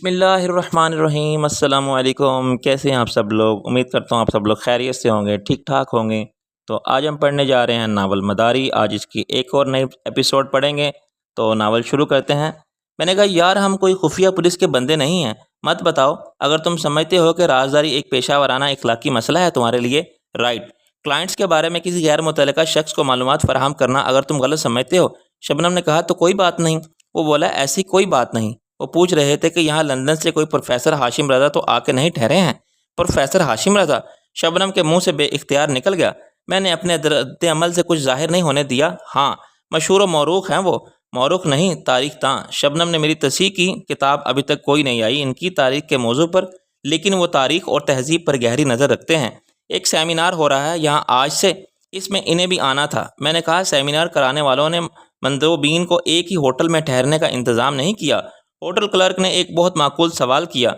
بسم اللہ الرحمن الرحیم۔ السلام علیکم، کیسے ہیں آپ سب لوگ؟ امید کرتا ہوں آپ سب لوگ خیریت سے ہوں گے، ٹھیک ٹھاک ہوں گے۔ تو آج ہم پڑھنے جا رہے ہیں ناول مداری۔ آج اس کی ایک اور نئی ایپیسوڈ پڑھیں گے، تو ناول شروع کرتے ہیں۔ میں نے کہا یار ہم کوئی خفیہ پولیس کے بندے نہیں ہیں، مت بتاؤ اگر تم سمجھتے ہو کہ رازداری ایک پیشہ ورانہ اخلاقی مسئلہ ہے تمہارے لیے۔ رائٹ، کلائنٹس کے بارے میں کسی غیر متعلقہ شخص کو معلومات فراہم کرنا اگر تم غلط سمجھتے ہو۔ شبنم نے کہا تو کوئی بات نہیں۔ وہ بولا ایسی کوئی بات نہیں۔ وہ پوچھ رہے تھے کہ یہاں لندن سے کوئی پروفیسر ہاشم رضا تو آ کے نہیں ٹھہرے ہیں؟ پروفیسر ہاشم رضا؟ شبنم کے منہ سے بے اختیار نکل گیا۔ میں نے اپنے رد عمل سے کچھ ظاہر نہیں ہونے دیا۔ ہاں مشہور و موروخ ہیں وہ۔ موروخ نہیں، تاریخ داں۔ شبنم نے میری تصحیح کی۔ کتاب ابھی تک کوئی نہیں آئی ان کی تاریخ کے موضوع پر، لیکن وہ تاریخ اور تہذیب پر گہری نظر رکھتے ہیں۔ ایک سیمینار ہو رہا ہے یہاں آج سے، اس میں انہیں بھی آنا تھا۔ میں نے کہا سیمینار کرانے والوں نے مندوبین کو ایک ہی ہوٹل میں ٹھہرنے کا انتظام نہیں کیا؟ ہوٹل کلرک نے ایک بہت معقول سوال کیا۔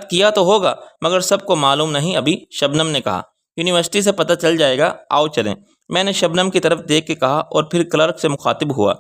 کیا تو ہوگا مگر سب کو معلوم نہیں ابھی، شبنم نے کہا۔ یونیورسٹی سے پتہ چل جائے گا، آؤ چلیں۔ میں نے شبنم کی طرف دیکھ کے کہا اور پھر کلرک سے مخاطب ہوا۔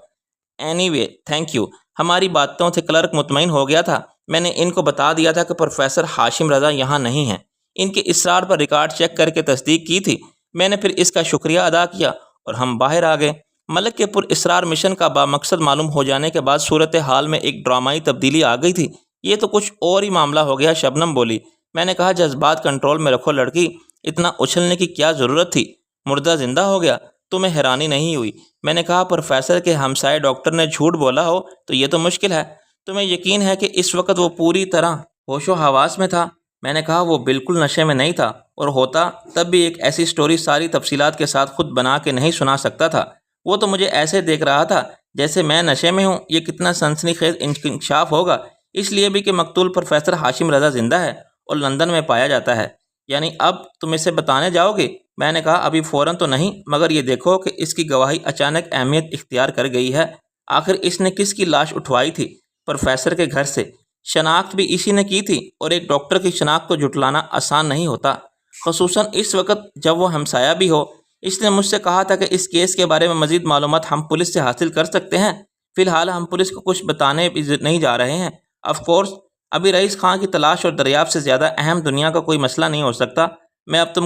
Any way thank you. ہماری باتوں سے کلرک مطمئن ہو گیا تھا۔ میں نے ان کو بتا دیا تھا کہ پروفیسر ہاشم رضا یہاں نہیں ہیں۔ ان کے اصرار پر ریکارڈ چیک کر کے تصدیق کی تھی۔ میں نے پھر اس کا شکریہ ادا کیا اور ہم باہر آ گئے۔ ملک کے پر اسرار مشن کا بامقصد معلوم ہو جانے کے بعد صورتحال میں ایک ڈرامائی تبدیلی آ گئی تھی۔ یہ تو کچھ اور ہی معاملہ ہو گیا، شبنم بولی۔ میں نے کہا جذبات کنٹرول میں رکھو لڑکی، اتنا اچھلنے کی کیا ضرورت تھی؟ مردہ زندہ ہو گیا؟ تمہیں حیرانی نہیں ہوئی؟ میں نے کہا پروفیسر کے ہمسائے ڈاکٹر نے جھوٹ بولا ہو تو یہ تو مشکل ہے۔ تمہیں یقین ہے کہ اس وقت وہ پوری طرح ہوش و حواس میں تھا؟ میں نے کہا وہ بالکل نشے میں نہیں تھا، اور ہوتا تب بھی ایک ایسی سٹوری ساری تفصیلات کے ساتھ خود بنا کے نہیں سنا سکتا تھا۔ وہ تو مجھے ایسے دیکھ رہا تھا جیسے میں نشے میں ہوں۔ یہ کتنا سنسنی خیز انکشاف ہوگا، اس لیے بھی کہ مقتول پروفیسر ہاشم رضا زندہ ہے اور لندن میں پایا جاتا ہے۔ یعنی اب تم اسے بتانے جاؤ گے؟ میں نے کہا ابھی فوراً تو نہیں، مگر یہ دیکھو کہ اس کی گواہی اچانک اہمیت اختیار کر گئی ہے۔ آخر اس نے کس کی لاش اٹھوائی تھی؟ پروفیسر کے گھر سے۔ شناخت بھی اسی نے کی تھی، اور ایک ڈاکٹر کی شناخت کو جھٹلانا آسان نہیں ہوتا، خصوصاً اس وقت جب وہ ہمسایہ بھی ہو۔ اس نے مجھ سے کہا تھا کہ اس کیس کے بارے میں مزید معلومات ہم پولیس سے حاصل کر سکتے ہیں۔ فی الحال ہم پولیس کو کچھ بتانے بھی نہیں جا رہے ہیں۔ آف کورس ابھی رئیس خان کی تلاش اور دریافت سے زیادہ اہم دنیا کا کوئی مسئلہ نہیں ہو سکتا۔ میں اب تم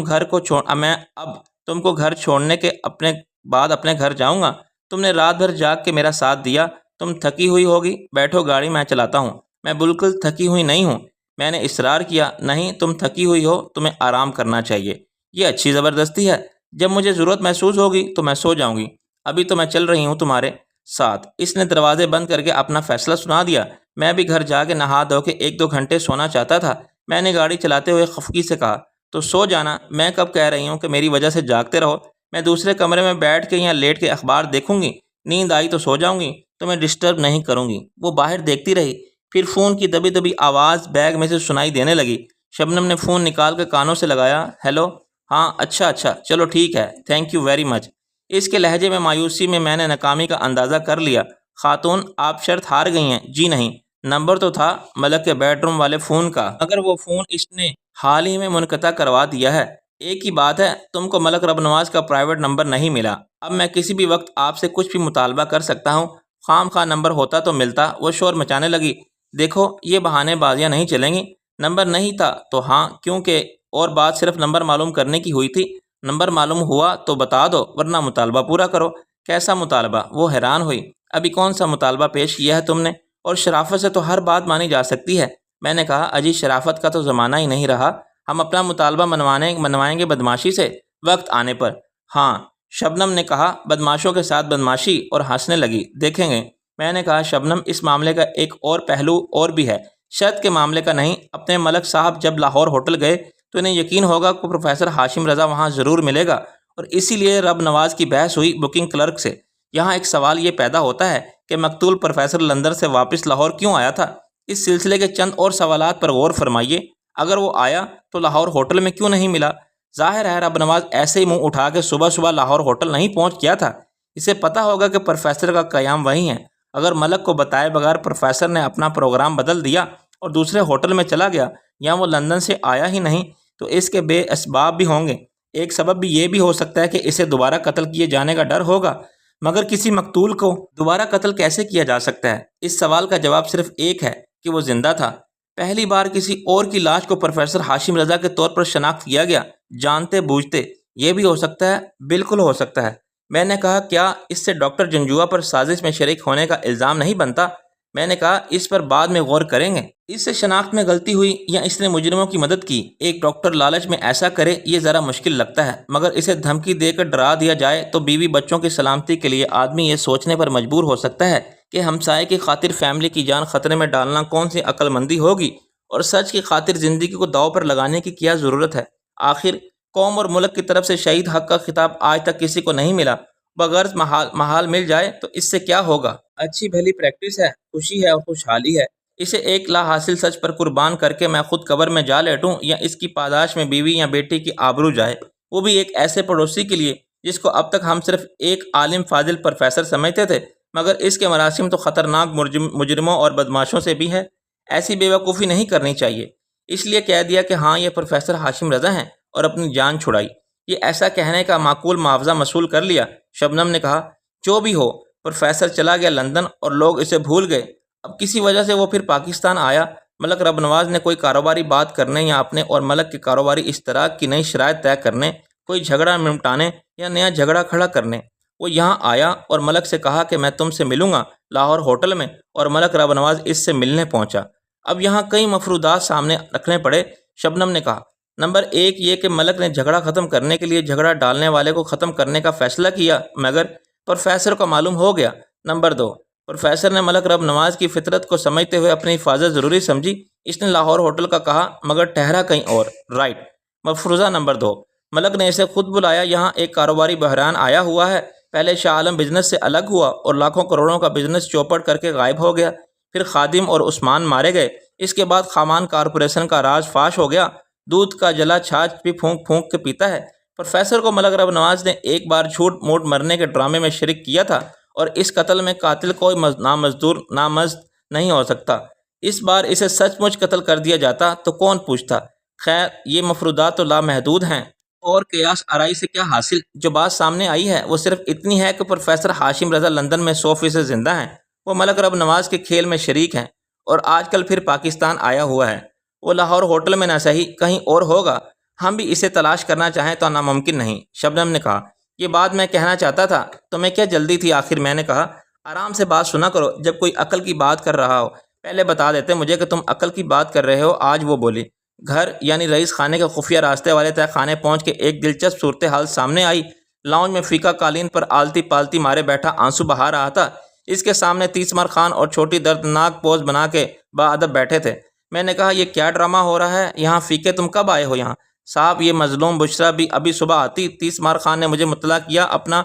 کو گھر چھوڑنے کے اپنے گھر جاؤں گا۔ تم نے رات بھر جاگ کے میرا ساتھ دیا، تم تھکی ہوئی ہوگی، بیٹھو گاڑی میں چلاتا ہوں۔ میں بالکل تھکی ہوئی نہیں ہوں، میں نے اصرار کیا۔ نہیں تم تھکی ہوئی ہو، تمہیں آرام کرنا چاہیے۔ یہ اچھی زبردستی ہے۔ جب مجھے ضرورت محسوس ہوگی تو میں سو جاؤں گی، ابھی تو میں چل رہی ہوں تمہارے ساتھ۔ اس نے دروازے بند کر کے اپنا فیصلہ سنا دیا۔ میں بھی گھر جا کے نہا دھو کے 1-2 گھنٹے سونا چاہتا تھا۔ میں نے گاڑی چلاتے ہوئے خفگی سے کہا تو سو جانا، میں کب کہہ رہی ہوں کہ میری وجہ سے جاگتے رہو۔ میں دوسرے کمرے میں بیٹھ کے یا لیٹ کے اخبار دیکھوں گی، نیند آئی تو سو جاؤں گی، تمہیں ڈسٹرب نہیں کروں گی۔ وہ باہر دیکھتی رہی، پھر فون کی دبی دبی آواز بیگ میں سے سنائی دینے لگی۔ شبنم نے فون نکال کے کانوں سے لگایا۔ ہیلو، ہاں اچھا چلو ٹھیک ہے، تھینک یو ویری مچ۔ اس کے لہجے میں مایوسی میں نے ناکامی کا اندازہ کر لیا۔ خاتون آپ شرط ہار گئی ہیں؟ جی نہیں، نمبر تو تھا ملک کے بیڈ روم والے فون کا، مگر وہ فون اس نے حال ہی میں منقطع کروا دیا ہے۔ ایک ہی بات ہے، تم کو ملک رب نواز کا پرائیویٹ نمبر نہیں ملا۔ اب میں کسی بھی وقت آپ سے کچھ بھی مطالبہ کر سکتا ہوں۔ خام خواہ نمبر ہوتا تو ملتا۔ وہ شور مچانے لگی۔ دیکھو یہ بہانے بازیاں نہیں چلیں گی۔ نمبر نہیں تھا تو ہاں، کیونکہ اور بات صرف نمبر معلوم کرنے کی ہوئی تھی۔ نمبر معلوم ہوا تو بتا دو، ورنہ مطالبہ پورا کرو۔ کیسا مطالبہ؟ وہ حیران ہوئی۔ ابھی کون سا مطالبہ پیش کیا ہے تم نے؟ اور شرافت سے تو ہر بات مانی جا سکتی ہے۔ میں نے کہا اجی شرافت کا تو زمانہ ہی نہیں رہا، ہم اپنا مطالبہ منوائیں گے بدماشی سے، وقت آنے پر۔ ہاں، شبنم نے کہا بدماشوں کے ساتھ بدماشی، اور ہنسنے لگی۔ دیکھیں گے۔ میں نے کہا شبنم اس معاملے کا ایک اور پہلو اور بھی ہے، شرط کے معاملے کا نہیں۔ اپنے ملک صاحب جب لاہور ہوٹل گئے تو انہیں یقین ہوگا کہ پروفیسر ہاشم رضا وہاں ضرور ملے گا، اور اسی لیے رب نواز کی بحث ہوئی بکنگ کلرک سے۔ یہاں ایک سوال یہ پیدا ہوتا ہے کہ مقتول پروفیسر لندن سے واپس لاہور کیوں آیا تھا؟ اس سلسلے کے چند اور سوالات پر غور فرمائیے۔ اگر وہ آیا تو لاہور ہوٹل میں کیوں نہیں ملا؟ ظاہر ہے رب نواز ایسے ہی منہ اٹھا کے صبح لاہور ہوٹل نہیں پہنچ گیا تھا۔ اسے پتہ ہوگا کہ پروفیسر کا قیام وہیں ہے۔ اگر ملک کو بتائے بغیر پروفیسر نے اپنا پروگرام بدل دیا اور دوسرے ہوٹل میں چلا گیا، یا وہ لندن سے آیا ہی نہیں، تو اس کے بے اسباب بھی ہوں گے۔ ایک سبب بھی یہ بھی ہو سکتا ہے کہ اسے دوبارہ قتل کیے جانے کا ڈر ہوگا، مگر کسی مقتول کو دوبارہ قتل کیسے کیا جا سکتا ہے؟ اس سوال کا جواب صرف ایک ہے کہ وہ زندہ تھا۔ پہلی بار کسی اور کی لاش کو پروفیسر ہاشم رضا کے طور پر شناخت کیا گیا، جانتے بوجھتے۔ یہ بھی ہو سکتا ہے؟ بالکل ہو سکتا ہے۔ میں نے کہا کیا اس سے ڈاکٹر جنجوا پر سازش میں شریک ہونے کا الزام نہیں بنتا؟ میں نے کہا اس پر بعد میں غور کریں گے۔ اس سے شناخت میں غلطی ہوئی یا اس نے مجرموں کی مدد کی؟ ایک ڈاکٹر لالچ میں ایسا کرے یہ ذرا مشکل لگتا ہے، مگر اسے دھمکی دے کر ڈرا دیا جائے تو بیوی بچوں کی سلامتی کے لیے آدمی یہ سوچنے پر مجبور ہو سکتا ہے کہ ہمسائے کی خاطر فیملی کی جان خطرے میں ڈالنا کون سی عقل مندی ہوگی، اور سچ کی خاطر زندگی کو داؤ پر لگانے کی کیا ضرورت ہے؟ آخر قوم اور ملک کی طرف سے شہید حق کا خطاب آج تک کسی کو نہیں ملا، بغرض محال مل جائے تو اس سے کیا ہوگا؟ اچھی بھلی پریکٹس ہے، خوشی ہے اور خوشحالی ہے۔ اسے ایک لا حاصل سچ پر قربان کر کے میں خود قبر میں جا لیٹوں یا اس کی پاداش میں بیوی یا بیٹی کی آبرو جائے، وہ بھی ایک ایسے پڑوسی کے لیے جس کو اب تک ہم صرف ایک عالم فاضل پروفیسر سمجھتے تھے، مگر اس کے مراسم تو خطرناک مجرموں اور بدماشوں سے بھی ہے۔ ایسی بے وقوفی نہیں کرنی چاہیے۔ اس لیے کہہ دیا کہ ہاں یہ پروفیسر ہاشم رضا ہیں اور اپنی جان چھڑائی۔ یہ ایسا کہنے کا معقول معاوضہ وصول کر لیا۔ شبنم نے کہا جو بھی ہو، پروفیسر چلا گیا لندن اور لوگ اسے بھول گئے، اب کسی وجہ سے وہ پھر پاکستان آیا۔ ملک رب نواز نے کوئی کاروباری بات کرنے یا اپنے اور ملک کے کاروباری اشتراک کی نئی شرائط طے کرنے، کوئی جھگڑا نمٹانے یا نیا جھگڑا کھڑا کرنے، وہ یہاں آیا اور ملک سے کہا کہ میں تم سے ملوں گا لاہور ہوٹل میں، اور ملک رب نواز اس سے ملنے پہنچا۔ اب یہاں کئی مفروضات سامنے رکھنے پڑے۔ شبنم نے کہا نمبر ایک یہ کہ ملک نے جھگڑا ختم کرنے کے لیے جھگڑا ڈالنے والے کو ختم کرنے کا فیصلہ کیا، مگر پروفیسر کو معلوم ہو گیا۔ نمبر دو، پروفیسر نے ملک رب نواز کی فطرت کو سمجھتے ہوئے اپنی حفاظت ضروری سمجھی، اس نے لاہور ہوٹل کا کہا مگر ٹھہرا کہیں اور۔ رائٹ۔ مفروضہ نمبر دو، ملک نے اسے خود بلایا، یہاں ایک کاروباری بحران آیا ہوا ہے۔ پہلے شاہ عالم بزنس سے الگ ہوا اور لاکھوں کروڑوں کا بزنس چوپٹ کر کے غائب ہو گیا، پھر خادم اور عثمان مارے گئے، اس کے بعد خامان کارپوریشن کا راز فاش ہو گیا، دودھ کا جلا چھاچھ بھی پھونک پھونک کے پیتا ہے۔ پروفیسر کو ملک رب نواز نے ایک بار جھوٹ موٹ مرنے کے ڈرامے میں شریک کیا تھا، اور اس قتل میں قاتل کوئی نامزد نہیں ہو سکتا۔ اس بار اسے سچ مچ قتل کر دیا جاتا تو کون پوچھتا؟ خیر یہ مفروضات تو لامحدود ہیں، اور قیاس آرائی سے کیا حاصل؟ جو بات سامنے آئی ہے وہ صرف اتنی ہے کہ پروفیسر ہاشم رضا لندن میں 100% زندہ ہیں، وہ ملک رب نواز کے کھیل میں شریک ہیں، اور آج کل پھر پاکستان آیا ہوا ہے۔ وہ لاہور ہوٹل میں نہ صحیح کہیں اور ہوگا، ہم بھی اسے تلاش کرنا چاہیں تو ناممکن نہیں۔ شبنم نے کہا یہ بات میں کہنا چاہتا تھا، تمہیں کیا جلدی تھی آخر؟ میں نے کہا آرام سے بات سنا کرو، جب کوئی عقل کی بات کر رہا ہو پہلے بتا دیتے مجھے کہ تم عقل کی بات کر رہے ہو۔ آج وہ بولی۔ گھر یعنی رئیس خانے کے خفیہ راستے والے تہ خانے پہنچ کے ایک دلچسپ صورتحال سامنے آئی۔ لاؤنج میں فیکا قالین پر آلتی پالتی مارے بیٹھا آنسو بہا رہا تھا، اس کے سامنے تیسمار خان اور چھوٹی دردناک پوز بنا کے باادب بیٹھے تھے۔ میں نے کہا یہ کیا ڈرامہ ہو رہا ہے یہاں؟ فیکے تم کب آئے ہو یہاں؟ صاحب یہ مظلوم بشرا بھی ابھی صبح آتی، تیسمار خان نے مجھے مطلع کیا، اپنا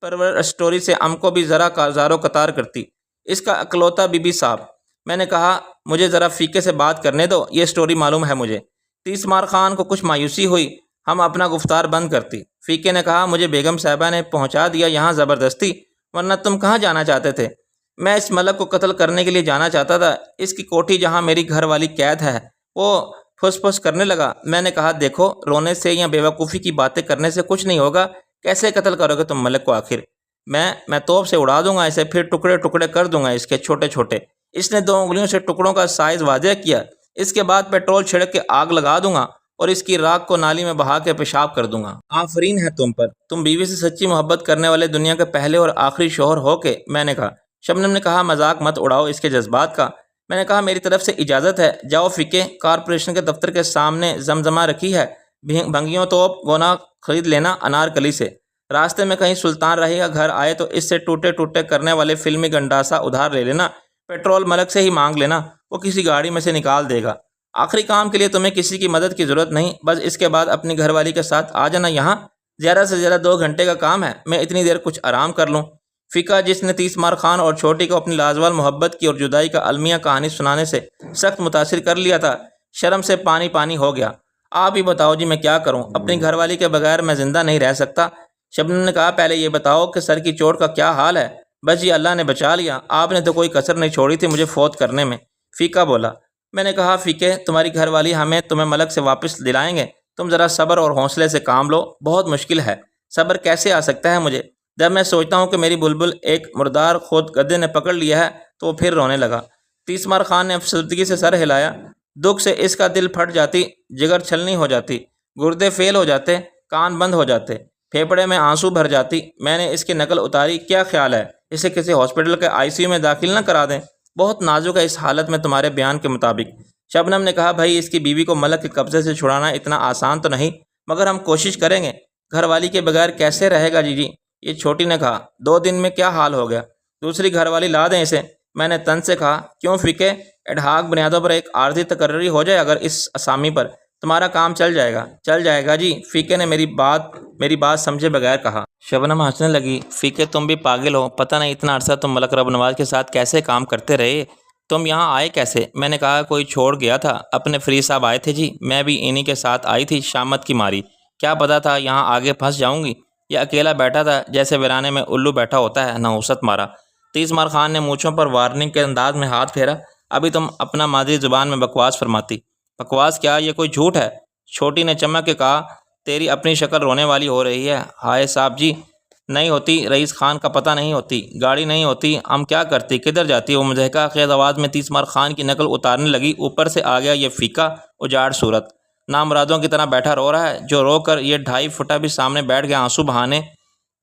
پرور اسٹوری سے ہم کو بھی ذرا زارو قطار کرتی، اس کا اکلوتا بی بی صاحب۔ میں نے کہا مجھے ذرا فیکے سے بات کرنے دو، یہ اسٹوری معلوم ہے مجھے۔ تیسمار خان کو کچھ مایوسی ہوئی، ہم اپنا گفتار بند کرتی۔ فیکے نے کہا مجھے بیگم صاحبہ نے پہنچا دیا یہاں زبردستی، ورنہ تم کہاں جانا چاہتے تھے؟ میں اس ملک کو قتل کرنے کے لیے جانا چاہتا تھا، اس کی کوٹھی جہاں میری گھر والی قید ہے۔ وہ پھس پھس کرنے لگا۔ میں نے کہا دیکھو رونے سے یا بیوقوفی کی باتیں کرنے سے کچھ نہیں ہوگا، کیسے قتل کرو گے تم ملک کو آخر؟ میں توپ سے اڑا دوں گا اسے، پھر ٹکڑے ٹکڑے کر دوں گا اس کے چھوٹے چھوٹے۔ اس نے 2 انگلیوں سے ٹکڑوں کا سائز واضح کیا۔ اس کے بعد پیٹرول چھڑک کے آگ لگا دوں گا اور اس کی راکھ کو نالی میں بہا کے پیشاب کر دوں گا۔ آفرین ہے تم پر، تم بیوی سے سچی محبت کرنے والے دنیا کے پہلے اور آخری شوہر ہو کے۔ میں نے کہا۔ شبنم نے کہا مذاق مت اڑاؤ اس کے جذبات کا۔ میں نے کہا میری طرف سے اجازت ہے، جاؤ فیکے، کارپوریشن کے دفتر کے سامنے زمزمہ رکھی ہے، بھنگیوں توپ گونا خرید لینا انارکلی سے۔ راستے میں کہیں سلطان رہے گا گھر آئے تو اس سے ٹوٹے ٹوٹے کرنے والے فلمی گنڈاسا ادھار لے لینا، پیٹرول ملک سے ہی مانگ لینا، وہ کسی گاڑی میں سے نکال دے گا۔ آخری کام کے لیے تمہیں کسی کی مدد کی ضرورت نہیں، بس اس کے بعد اپنی گھر والی کے ساتھ آ جانا یہاں، زیادہ سے زیادہ 2 گھنٹے کا کام ہے، میں اتنی دیر کچھ آرام کر لوں۔ فیکا جس نے تیسمار خان اور چھوٹی کو اپنی لازوال محبت کی اور جدائی کا المیہ کہانی سنانے سے سخت متاثر کر لیا تھا، شرم سے پانی پانی ہو گیا۔ آپ ہی بتاؤ جی میں کیا کروں، اپنی گھر والی کے بغیر میں زندہ نہیں رہ سکتا۔ شبنم نے کہا پہلے یہ بتاؤ کہ سر کی چوٹ کا کیا حال ہے؟ بس جی اللہ نے بچا لیا، آپ نے تو کوئی کسر نہیں چھوڑی تھی مجھے فوت کرنے میں۔ فیکا بولا۔ میں نے کہا فیکے تمہاری گھر والی ہمیں تمہیں ملک سے واپس دلائیں گے، تم ذرا صبر اور حوصلے سے کام لو، بہت مشکل ہے۔ صبر کیسے آ سکتا ہے مجھے؟ جب میں سوچتا ہوں کہ میری بلبل ایک مردار خود گدے نے پکڑ لیا ہے تو وہ پھر رونے لگا۔ تیسمار خان نے افسردگی سے سر ہلایا۔ دکھ سے اس کا دل پھٹ جاتی، جگر چھلنی ہو جاتی، گردے فیل ہو جاتے، کان بند ہو جاتے، پھیپھڑے میں آنسو بھر جاتی۔ میں نے اس کی نقل اتاری۔ کیا خیال ہے اسے کسی ہاسپٹل کے ICU میں داخل نہ کرا دیں؟ بہت نازک ہے اس حالت میں تمہارے بیان کے مطابق۔ شبنم نے کہا، بھائی اس کی بیوی کو ملک کے قبضے سے چھڑانا اتنا آسان تو نہیں، مگر ہم کوشش کریں گے۔ گھر والی کے بغیر کیسے رہے گا جی؟ یہ چھوٹی نے کہا، 2 دن میں کیا حال ہو گیا؟ دوسری گھر والی لا دیں اسے۔ میں نے تن سے کہا، کیوں فیکے؟ ایڈہاک بنیادوں پر ایک عارضی تقرری ہو جائے اگر اس اسامی پر، تمہارا کام چل جائے گا۔ چل جائے گا جی، فیکے نے میری بات سمجھے بغیر کہا۔ شبنم ہنسنے لگی۔ فیکے تم بھی پاگل ہو، پتہ نہیں اتنا عرصہ تم ملک رب نواز کے ساتھ کیسے کام کرتے رہے؟ تم یہاں آئے کیسے؟ میں نے کہا، کوئی چھوڑ گیا تھا، اپنے فرید صاحب آئے تھے جی، میں بھی انہی کے ساتھ آئی تھی، شامت کی ماری، کیا پتا تھا یہاں آگے پھنس جاؤں گی۔ یہ اکیلا بیٹھا تھا جیسے ویرانے میں الو بیٹھا ہوتا ہے، نحوست مارا۔ 30 مار خان نے مونچھوں پر وارننگ کے انداز میں ہاتھ پھیرا۔ ابھی تم اپنا مادری زبان میں بکواس فرماتی۔ بکواس کیا، یہ کوئی جھوٹ ہے؟ چھوٹی نے چمک کے کہا، تیری اپنی شکل رونے والی ہو رہی ہے۔ ہائے صاحب جی، نہیں ہوتی، رئیس خان کا پتہ نہیں ہوتی، گاڑی نہیں ہوتی، ہم کیا کرتی، کدھر جاتی؟ وہ مضحکہ خیز آواز میں 30 مار خان کی نقل اتارنے لگی۔ اوپر سے آ گیا یہ فیکا اجاڑ صورت، نامرادوں کی طرح بیٹھا رو رہا ہے، جو رو کر یہ 2.5 فٹا بھی سامنے بیٹھ گیا آنسو بہانے۔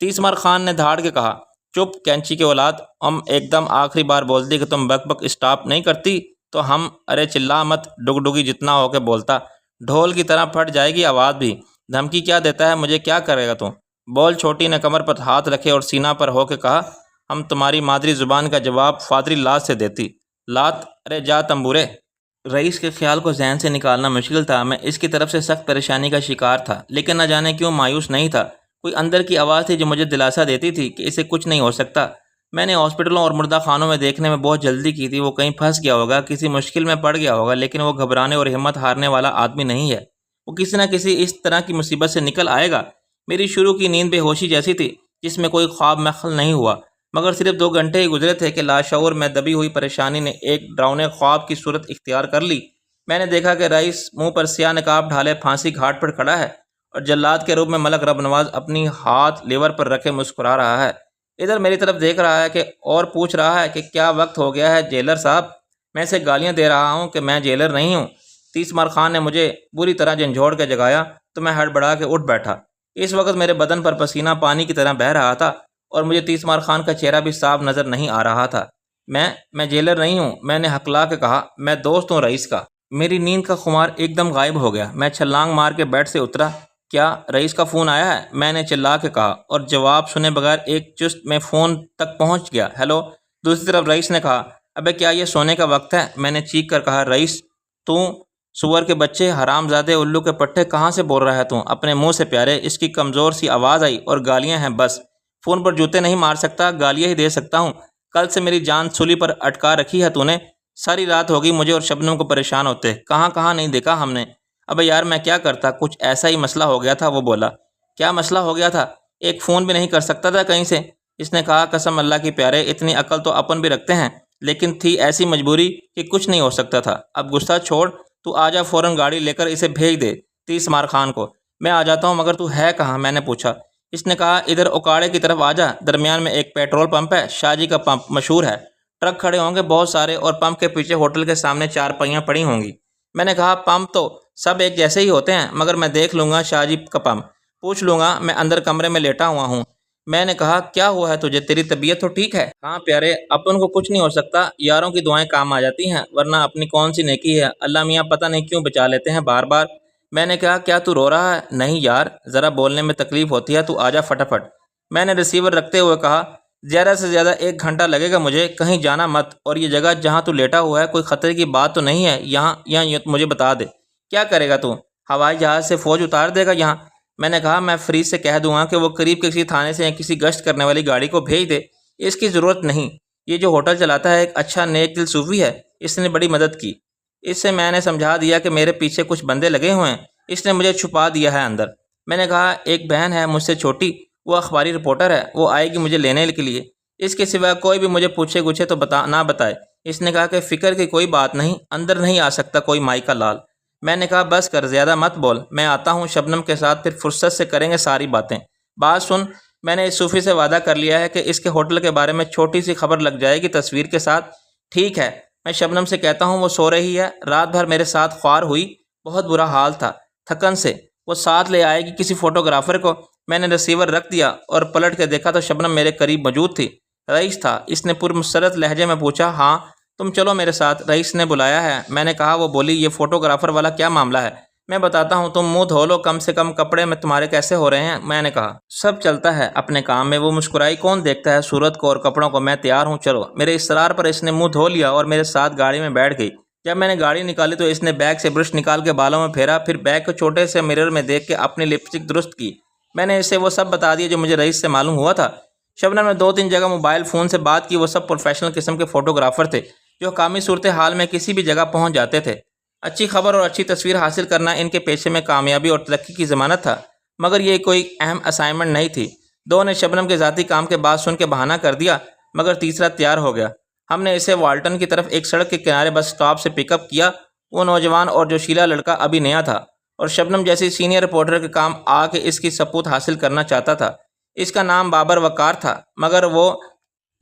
30 مار خان نے دھاڑ کے کہا، چپ کینچی کی اولاد، ہم ایک دم آخری بار بولتی کہ تم بک بک اسٹاپ نہیں کرتی تو ہم، ارے چلا مت، ڈگ ڈگی جتنا ہو کے بولتا، ڈھول کی طرح پھٹ جائے گی آواز بھی۔ دھمکی کیا دیتا ہے مجھے، کیا کرے گا تو؟ بول۔ چھوٹی نے کمر پر ہاتھ رکھے اور سینہ پر ہو کے کہا، ہم تمہاری مادری زبان کا جواب فادری لات سے دیتی۔ لات؟ ارے جا تمبورے۔ رئیس کے خیال کو ذہن سے نکالنا مشکل تھا۔ میں اس کی طرف سے سخت پریشانی کا شکار تھا، لیکن نہ جانے کیوں مایوس نہیں تھا۔ کوئی اندر کی آواز تھی جو مجھے دلاسا دیتی تھی کہ اسے کچھ نہیں ہو سکتا۔ میں نے ہاسپٹلوں اور مردہ خانوں میں دیکھنے میں بہت جلدی کی تھی، وہ کہیں پھنس گیا ہوگا، کسی مشکل میں پڑ گیا ہوگا، لیکن وہ گھبرانے اور ہمت ہارنے والا آدمی نہیں ہے۔ وہ کسی نہ کسی اس طرح کی مصیبت سے نکل آئے گا۔ میری شروع کی نیند بے ہوشی جیسی تھی، جس میں کوئی خواب محل نہیں ہوا، مگر صرف 2 گھنٹے ہی گزرے تھے کہ لاشعور میں دبی ہوئی پریشانی نے ایک ڈراؤنے خواب کی صورت اختیار کر لی۔ میں نے دیکھا کہ رئیس منہ پر سیاہ نقاب ڈھالے پھانسی گھاٹ پر کھڑا ہے، اور جلاد کے روپ میں ملک رب نواز اپنی ہاتھ لیور پر رکھے مسکرا رہا ہے، ادھر میری طرف دیکھ رہا ہے کہ اور پوچھ رہا ہے کہ کیا وقت ہو گیا ہے جیلر صاحب؟ میں اسے گالیاں دے رہا ہوں کہ میں جیلر نہیں ہوں۔ 30 مار خان نے مجھے بری طرح جھنجھوڑ کے جگایا تو میں ہڑبڑا کے اٹھ بیٹھا۔ اس وقت میرے بدن پر پسینہ پانی کی طرح بہہ رہا تھا، اور مجھے 30 مار خان کا چہرہ بھی صاف نظر نہیں آ رہا تھا۔ میں جیلر نہیں ہوں، میں نے ہکلا کے کہا، میں دوست ہوں رئیس کا۔ میری نیند کا خمار ایک دم غائب ہو گیا۔ میں چھلانگ مار کے بیڈ سے اترا۔ کیا رئیس کا فون آیا ہے؟ میں نے چلا کے کہا، اور جواب سنے بغیر ایک چست میں فون تک پہنچ گیا۔ ہیلو۔ دوسری طرف رئیس نے کہا، ابے کیا یہ سونے کا وقت ہے؟ میں نے چیخ کر کہا، رئیس تو سور کے بچے، حرام زادے، الو کے پٹھے، کہاں سے بول رہا ہے تو؟ اپنے منہ سے پیارے۔ اس کی کمزور سی آواز آئی، اور گالیاں ہیں بس۔ فون پر جوتے نہیں مار سکتا، گالیاں ہی دے سکتا ہوں۔ کل سے میری جان سولی پر اٹکا رکھی ہے تو نے۔ ساری رات ہوگی مجھے اور شبنم کو پریشان ہوتے، کہاں نہیں دیکھا ہم نے۔ ابے یار میں کیا کرتا، کچھ ایسا ہی مسئلہ ہو گیا تھا۔ وہ بولا، کیا مسئلہ ہو گیا تھا؟ ایک فون بھی نہیں کر سکتا تھا کہیں سے؟ اس نے کہا، قسم اللہ کی پیارے، اتنی عقل تو اپن بھی رکھتے ہیں، لیکن تھی ایسی مجبوری کہ کچھ نہیں ہو سکتا تھا۔ اب غصہ چھوڑ، تو آجا فوراً گاڑی لے کر اسے بھیج دے 30 مار خان کو۔ میں آ جاتا ہوں، مگر تو ہے کہاں؟ میں نے پوچھا۔ اس نے کہا، ادھر اکاڑے کی طرف آجا، درمیان میں ایک پیٹرول پمپ ہے، شاہ جی کا پمپ، مشہور ہے، ٹرک کھڑے ہوں گے بہت سارے، اور پمپ کے پیچھے ہوٹل کے سامنے 4 پہیاں پڑی ہوں گی۔ میں نے کہا، پمپ تو سب ایک جیسے ہی ہوتے ہیں، مگر میں دیکھ لوں گا شاہ جی کا پمپ، پوچھ لوں گا، میں اندر کمرے میں لیٹا ہوا ہوں۔ میں نے کہا، کیا ہوا ہے تجھے؟ تیری طبیعت تو ٹھیک ہے؟ ہاں پیارے، اپن کو کچھ نہیں ہو سکتا، یاروں کی دعائیں کام آ جاتی ہیں، ورنہ اپنی کون سی نیکی ہے، اللہ میاں پتہ نہیں کیوں بچا لیتے ہیں بار بار۔ میں نے کہا، کیا تو رو رہا ہے؟ نہیں یار، ذرا بولنے میں تکلیف ہوتی ہے، تو آجا فٹافٹ۔ میں نے ریسیور رکھتے ہوئے کہا، زیادہ سے زیادہ 1 گھنٹہ لگے گا مجھے، کہیں جانا مت، اور یہ جگہ جہاں تو لیٹا ہوا ہے کوئی خطرے کی بات تو نہیں ہے یہاں مجھے بتا دے۔ کیا کرے گا تو؟ ہوائی جہاز سے فوج اتار دے گا یہاں؟ میں نے کہا، میں فریز سے کہہ دوں گا کہ وہ قریب کسی تھانے سے یا کسی گشت کرنے والی گاڑی کو بھیج دے، اس کی ضرورت نہیں۔ یہ جو ہوٹل چلاتا ہے ایک اچھا نیک دل صوفی ہے، اس نے بڑی مدد کی۔ اس سے میں نے سمجھا دیا کہ میرے پیچھے کچھ بندے لگے ہوئے ہیں، اس نے مجھے چھپا دیا ہے اندر۔ میں نے کہا، ایک بہن ہے مجھ سے چھوٹی، وہ اخباری رپورٹر ہے، وہ آئے گی مجھے لینے کے لیے، اس کے سوا کوئی بھی مجھے پوچھے گچھے تو نہ بتائے۔ اس نے کہا کہ فکر کی کوئی بات نہیں، اندر نہیں آ سکتا کوئی مائی کا لال۔ میں نے کہا، بس کر، زیادہ مت بول، میں آتا ہوں شبنم کے ساتھ، پھر فرصت سے کریں گے ساری باتیں۔ بات سن، میں نے اس صوفی سے وعدہ کر لیا ہے کہ اس کے ہوٹل کے بارے میں چھوٹی سی خبر لگ جائے گی تصویر کے ساتھ، ٹھیک ہے؟ میں شبنم سے کہتا ہوں وہ سو رہی ہے، رات بھر میرے ساتھ خوار ہوئی، بہت برا حال تھا تھکن سے، وہ ساتھ لے آئے گی کسی فوٹوگرافر کو۔ میں نے ریسیور رکھ دیا اور پلٹ کے دیکھا تو شبنم میرے قریب موجود تھی۔ رئیس تھا۔ اس نے پرمسرت لہجے میں پوچھا، ہاں تم چلو میرے ساتھ، رئیس نے بلایا ہے۔ میں نے کہا۔ وہ بولی، یہ فوٹوگرافر والا کیا معاملہ ہے؟ میں بتاتا ہوں، تم منہ دھو لو، کم سے کم کپڑے میں تمہارے کیسے ہو رہے ہیں؟ میں نے کہا سب چلتا ہے اپنے کام میں۔ وہ مسکرائی، کون دیکھتا ہے صورت کو اور کپڑوں کو، میں تیار ہوں چلو۔ میرے اصرار پر اس نے منہ دھو لیا اور میرے ساتھ گاڑی میں بیٹھ گئی۔ جب میں نے گاڑی نکالی تو اس نے بیگ سے برش نکال کے بالوں میں پھیرا، پھر بیگ کو چھوٹے سے مرر میں دیکھ کے اپنی لپسٹک درست کی۔ میں نے اسے وہ سب بتا دیا جو مجھے رئیس سے معلوم ہوا تھا۔ شبنم نے 2-3 جگہ موبائل فون سے بات کی۔ وہ سب پروفیشنل قسم کے فوٹوگرافر تھے جو حکامی صورتحال میں کسی بھی جگہ پہنچ جاتے تھے۔ اچھی خبر اور اچھی تصویر حاصل کرنا ان کے پیشے میں کامیابی اور ترقی کی ضمانت تھا، مگر یہ کوئی اہم اسائنمنٹ نہیں تھی۔ 2 نے شبنم کے ذاتی کام کے بعد سن کے بہانہ کر دیا، مگر تیسرا تیار ہو گیا۔ ہم نے اسے والٹن کی طرف ایک سڑک کے کنارے بس اسٹاپ سے پک اپ کیا۔ وہ نوجوان اور جوشیلا لڑکا ابھی نیا تھا اور شبنم جیسی سینئر رپورٹر کے کام آ کے اس کی سپوت حاصل کرنا چاہتا تھا۔ اس کا نام بابر وقار تھا، مگر وہ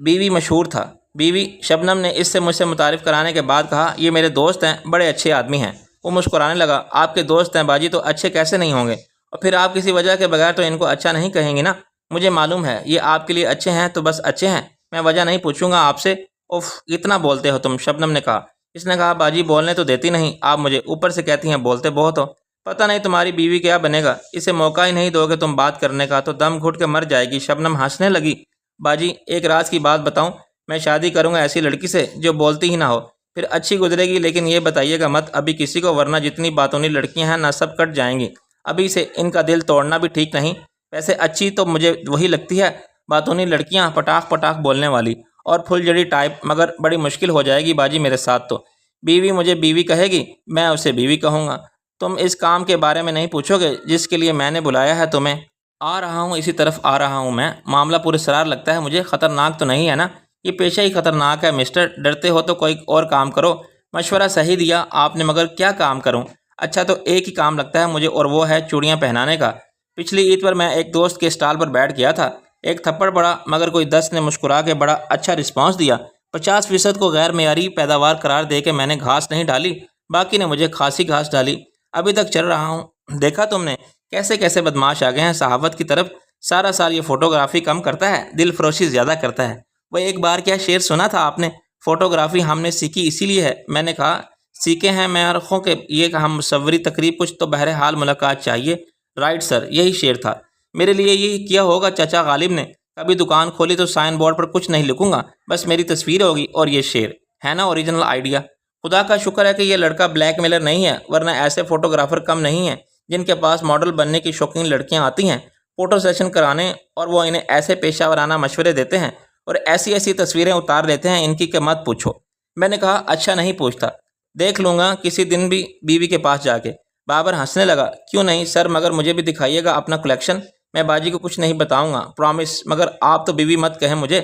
بیوی مشہور تھا۔ بیوی شبنم نے اس سے مجھ سے متعارف کرانے کے بعد کہا، یہ میرے دوست ہیں، بڑے اچھے آدمی ہیں۔ وہ مسکرانے لگا، آپ کے دوست ہیں باجی تو اچھے کیسے نہیں ہوں گے؟ اور پھر آپ کسی وجہ کے بغیر تو ان کو اچھا نہیں کہیں گی نا؟ مجھے معلوم ہے یہ آپ کے لیے اچھے ہیں تو بس اچھے ہیں، میں وجہ نہیں پوچھوں گا آپ سے۔ اف، اتنا بولتے ہو تم، شبنم نے کہا۔ اس نے کہا، باجی بولنے تو دیتی نہیں آپ مجھے، اوپر سے کہتی ہیں بولتے بہت ہو۔ پتہ نہیں تمہاری بیوی کیا بنے گا، اسے موقع ہی نہیں دو گے تم بات کرنے کا تو دم گھٹ کے مر جائے گی۔ شبنم ہنسنے لگی، باجی ایک راز کی بات بتاؤں، میں شادی کروں گا ایسی لڑکی سے جو بولتی ہی نہ ہو، پھر اچھی گزرے گی، لیکن یہ بتائیے گا مت ابھی کسی کو، ورنہ جتنی باتونی لڑکیاں ہیں نہ سب کٹ جائیں گی۔ ابھی سے ان کا دل توڑنا بھی ٹھیک نہیں۔ ویسے اچھی تو مجھے وہی لگتی ہے، باتونی لڑکیاں پٹاخ پٹاخ بولنے والی اور پھل جڑی ٹائپ، مگر بڑی مشکل ہو جائے گی باجی میرے ساتھ تو۔ بیوی مجھے بیوی کہے گی، میں اسے بیوی کہوں گا۔ تم اس کام کے بارے میں نہیں پوچھو گے جس کے لیے میں نے بلایا ہے تمہیں؟ آ رہا ہوں، اسی طرف آ رہا ہوں میں۔ معاملہ پراسرار لگتا ہے مجھے، خطرناک تو نہیں ہے نا؟ یہ پیشہ ہی خطرناک ہے مسٹر، ڈرتے ہو تو کوئی اور کام کرو۔ مشورہ صحیح دیا آپ نے، مگر کیا کام کروں؟ اچھا تو ایک ہی کام لگتا ہے مجھے، اور وہ ہے چوڑیاں پہنانے کا۔ پچھلی عید پر میں ایک دوست کے اسٹال پر بیٹھ گیا تھا، ایک تھپڑ پڑا، مگر کوئی 10 نے مسکرا کے بڑا اچھا رسپانس دیا۔ 50% کو غیر معیاری پیداوار قرار دے کے میں نے گھاس نہیں ڈالی، باقی نے مجھے خاصی گھاس ڈالی۔ ابھی تک چل رہا ہوں۔ دیکھا تم نے کیسے کیسے بدماش آ گئے ہیں صحافت کی طرف۔ سارا سال یہ فوٹوگرافی کم کرتا ہے، دل فروشی زیادہ کرتا ہے۔ وہ ایک بار کیا شعر سنا تھا آپ نے، فوٹوگرافی ہم نے سیکھی اسی لیے ہے۔ میں نے کہا، سیکھے ہیں میں رخوں کے یہ کہ ہم مصوری تقریب کچھ تو بہرحال ملاقات چاہیے۔ رائٹ سر، یہی شعر تھا۔ میرے لیے یہی کیا ہوگا چچا غالب نے، کبھی دکان کھولی تو سائن بورڈ پر کچھ نہیں لکھوں گا، بس میری تصویر ہوگی اور یہ شعر ہے نا اوریجنل آئیڈیا۔ خدا کا شکر ہے کہ یہ لڑکا بلیک میلر نہیں ہے، ورنہ ایسے فوٹوگرافر کم نہیں ہیں جن کے پاس ماڈل بننے کی شوقین لڑکیاں آتی ہیں فوٹو سیشن کرانے، اور وہ انہیں ایسے پیشہ ورانہ مشورے دیتے ہیں اور ایسی ایسی تصویریں اتار لیتے ہیں ان کی کہ مت پوچھو۔ میں نے کہا، اچھا نہیں پوچھتا، دیکھ لوں گا کسی دن بھی بیوی کے پاس جا کے۔ بابر ہنسنے لگا، کیوں نہیں سر، مگر مجھے بھی دکھائیے گا اپنا کلیکشن۔ میں باجی کو کچھ نہیں بتاؤں گا، پرامس، مگر آپ تو بیوی مت کہیں مجھے۔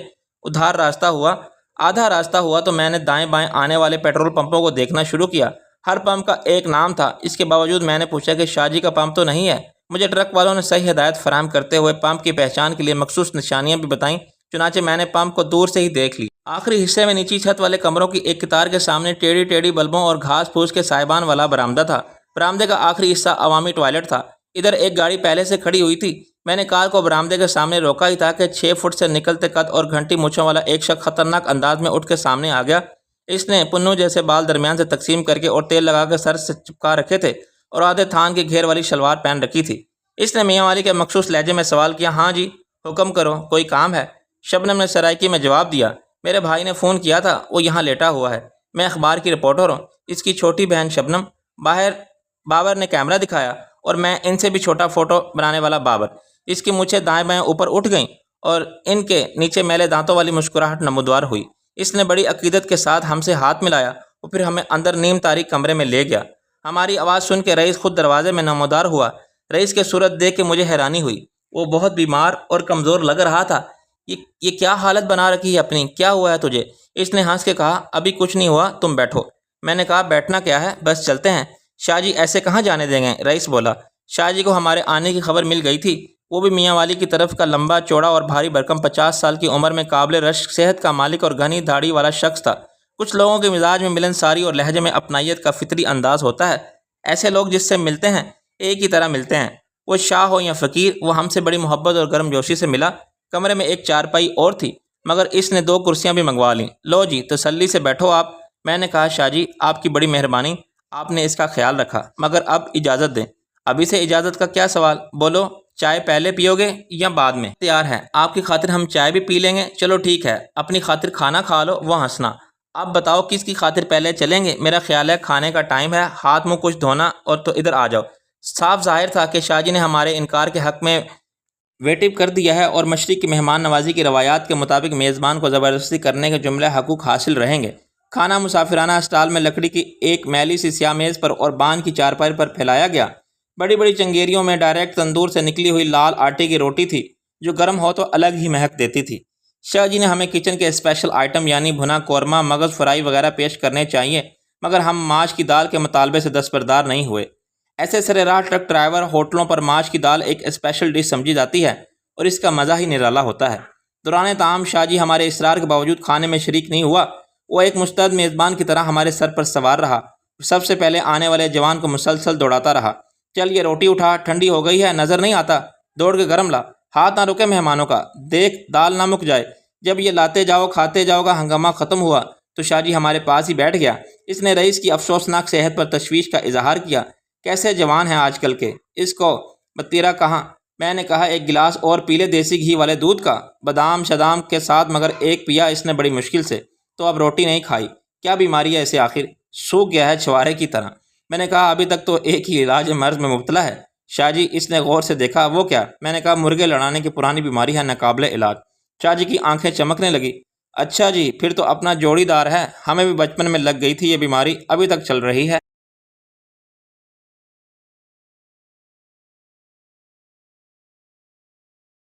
ادھار راستہ ہوا، آدھا راستہ ہوا تو میں نے دائیں بائیں آنے والے پیٹرول پمپوں کو دیکھنا شروع کیا۔ ہر پمپ کا ایک نام تھا، اس کے باوجود میں نے پوچھا کہ شاہ جی کا پمپ تو نہیں ہے؟ مجھے ٹرک والوں نے صحیح ہدایت فراہم کرتے ہوئے پمپ کی پہچان کے لیے مخصوص نشانیاں بھی بتائیں، چنانچہ میں نے پمپ کو دور سے ہی دیکھ لی۔ آخری حصے میں نیچی چھت والے کمروں کی ایک قطار کے سامنے ٹیڑھی ٹیڑھی بلبوں اور گھاس پھوس کے سائبان والا برآمدہ تھا۔ برآمدے کا آخری حصہ عوامی ٹوائلٹ تھا۔ ادھر ایک گاڑی پہلے سے کھڑی ہوئی تھی۔ میں نے کار کو برآمدے کے سامنے روکا ہی تھا کہ 6 فٹ سے نکلتے قد اور گھنٹی مونچھوں والا ایک شخص خطرناک انداز میں اٹھ کے سامنے آ گیا۔ اس نے پنو جیسے بال درمیان سے تقسیم کر کے اور تیل لگا کے سر سے چپکا رکھے تھے اور آدھے تھان کے گھیر والی شلوار پہن رکھی تھی۔ اس نے میاں والی کے مخصوص لہجے میں سوال کیا، ہاں جی حکم کرو، کوئی کام ہے؟ شبنم نے سرائکی میں جواب دیا، میرے بھائی نے فون کیا تھا، وہ یہاں لیٹا ہوا ہے، میں اخبار کی رپورٹر ہوں، اس کی چھوٹی بہن شبنم۔ باہر بابر نے کیمرہ دکھایا، اور میں ان سے بھی چھوٹا فوٹو بنانے والا بابر۔ اس کی مونچھیں دائیں بائیں اوپر اٹھ گئیں اور ان کے نیچے میلے دانتوں والی مسکراہٹ نمودار ہوئی۔ اس نے بڑی عقیدت کے ساتھ ہم سے ہاتھ ملایا اور پھر ہمیں اندر نیم تاریک کمرے میں لے گیا۔ ہماری آواز سن کے رئیس خود دروازے میں نمودار ہوا۔ رئیس کی صورت دیکھ کے مجھے حیرانی ہوئی، وہ بہت بیمار اور کمزور لگ رہا تھا۔ یہ کیا حالت بنا رکھی ہے اپنی، کیا ہوا ہے تجھے؟ اس نے ہنس کے کہا، ابھی کچھ نہیں ہوا، تم بیٹھو۔ میں نے کہا، بیٹھنا کیا ہے، بس چلتے ہیں۔ شاہ جی ایسے کہاں جانے دیں گے؟ رئیس بولا۔ شاہ جی کو ہمارے آنے کی خبر مل گئی تھی، وہ بھی میاں والی کی طرف کا لمبا چوڑا اور بھاری بھرکم 50 سال کی عمر میں قابل رشک صحت کا مالک اور گھنی داڑھی والا شخص تھا۔ کچھ لوگوں کے مزاج میں ملنساری اور لہجے میں اپنائیت کا فطری انداز ہوتا ہے۔ ایسے لوگ جس سے ملتے ہیں ایک ہی طرح ملتے ہیں، وہ شاہ ہو یا فقیر۔ وہ ہم سے بڑی محبت اور گرم جوشی سے ملا۔ کمرے میں ایک چارپائی اور تھی، مگر اس نے 2 کرسیاں بھی منگوا لیں۔ لو جی تسلی سے بیٹھو آپ۔ میں نے کہا شاہ جی آپ کی بڑی مہربانی، آپ نے اس کا خیال رکھا، مگر اب اجازت دیں۔ ابھی سے اجازت کا کیا سوال؟ بولو، چائے پہلے پیو گے یا بعد میں؟ تیار ہے، آپ کی خاطر ہم چائے بھی پی لیں گے۔ چلو ٹھیک ہے، اپنی خاطر کھانا کھا لو، وہ ہنسنا۔ اب بتاؤ کس کی خاطر پہلے چلیں گے؟ میرا خیال ہے کھانے کا ٹائم ہے، ہاتھ منہ کچھ دھونا اور تو ادھر آ جاؤ۔ صاف ظاہر تھا کہ شاہ جی نے ہمارے انکار کے حق میں ویٹو کر دیا ہے اور مشرق کی مہمان نوازی کی روایات کے مطابق میزبان کو زبردستی کرنے کے جملے حقوق حاصل رہیں گے۔ کھانا مسافرانہ اسٹال میں لکڑی کی ایک میلی سی سیاہ میز پر اور بان کی چارپائی پر پھیلایا گیا۔ بڑی بڑی چنگیریوں میں ڈائریکٹ تندور سے نکلی ہوئی لال آٹے کی روٹی تھی جو گرم ہو تو الگ ہی مہک دیتی تھی۔ شاہ جی نے ہمیں کچن کے اسپیشل آئٹم یعنی بھنا قورمہ، مغز فرائی وغیرہ پیش کرنے چاہیے، مگر ہم ماش کی دال کے مطالبے سے دستبردار نہیں ہوئے۔ ایسے سرے راہ ٹرک ڈرائیور ہوٹلوں پر ماش کی دال ایک اسپیشل ڈش سمجھی جاتی ہے اور اس کا مزہ ہی نرالا ہوتا ہے۔ دوران طعام شاہ جی ہمارے اصرار کے باوجود کھانے میں شریک نہیں ہوا۔ وہ ایک مستعد میزبان کی طرح ہمارے سر پر سوار رہا اور سب سے پہلے آنے والے جوان کو مسلسل دوڑاتا رہا۔ چل یہ روٹی اٹھا، ٹھنڈی ہو گئی ہے، نظر نہیں آتا، دوڑ کے گرم لا، ہاتھ نہ رکے مہمانوں کا، دیکھ دال نہ مک جائے۔ جب یہ لاتے جاؤ کھاتے جاؤ کا ہنگامہ ختم ہوا تو شاہ جی ہمارے پاس ہی بیٹھ گیا۔ اس نے رئیس کی افسوسناک صحت پر تشویش کا اظہار کیا۔ کیسے جوان ہیں آج کل کے، اس کو بتیرا کہاں؟ میں نے کہا ایک گلاس اور پی لے دیسی گھی والے دودھ کا، بادام شدام کے ساتھ، مگر ایک پیا اس نے بڑی مشکل سے، تو اب روٹی نہیں کھائی۔ کیا بیماری ہے اسے آخر؟ سوکھ گیا ہے چھوارے کی طرح۔ میں نے کہا ابھی تک تو ایک ہی علاج مرض میں مبتلا ہے۔ شاہ جی اس نے غور سے دیکھا۔ وہ کیا؟ میں نے کہا مرغے لڑانے کی پرانی بیماری ہے، ناقابل علاج۔ شاہ جی کی آنکھیں چمکنے لگی۔ اچھا جی، پھر تو اپنا جوڑی دار ہے، ہمیں بھی بچپن میں لگ گئی تھی یہ بیماری، ابھی تک چل رہی ہے۔